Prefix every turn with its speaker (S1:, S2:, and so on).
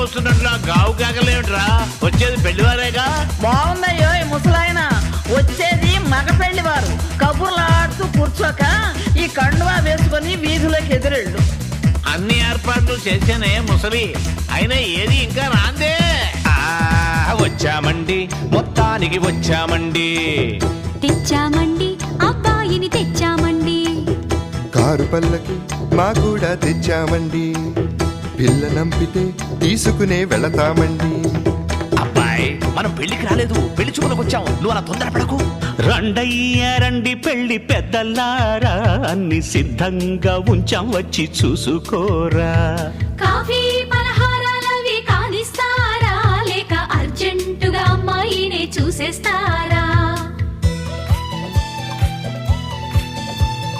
S1: వస్తున్నట్లు గావు కాకలేమిట్రా? వచ్చేది పెళ్లివారేగా.
S2: బాగుందయ్యో ఈ ముసలాయన. వచ్చేది మగ పెళ్లి వారు. కబుర్లాడుతూ కూర్చోక ఈ కండువా వేసుకొని వీధిలోకి ఎదురెళ్ళు.
S1: అన్ని ఏర్పాట్లు చేసేనే ముసలి, అయినా ఏది ఇంకా రాందే.
S3: వచ్చామండి, మొత్తానికి వచ్చామండి.
S4: తెచ్చామండి, అబ్బాయిని తెచ్చామండి.
S5: కారు పల్లకి మా కూడా తెచ్చామండి. పిల్ల నంపితే తీసుకునే వెళతామండి.
S3: అబ్బాయి, మనం పెళ్లికి రాలేదు, పెళ్లి చూపులకు వచ్చాం. నువ్వు అలా తొందరపడకు. రండయ్యా రండి పెళ్లి పెద్దలారా, అన్ని సిద్ధంగా ఉంచాం, వచ్చి చూసుకోరా.
S4: కాఫీ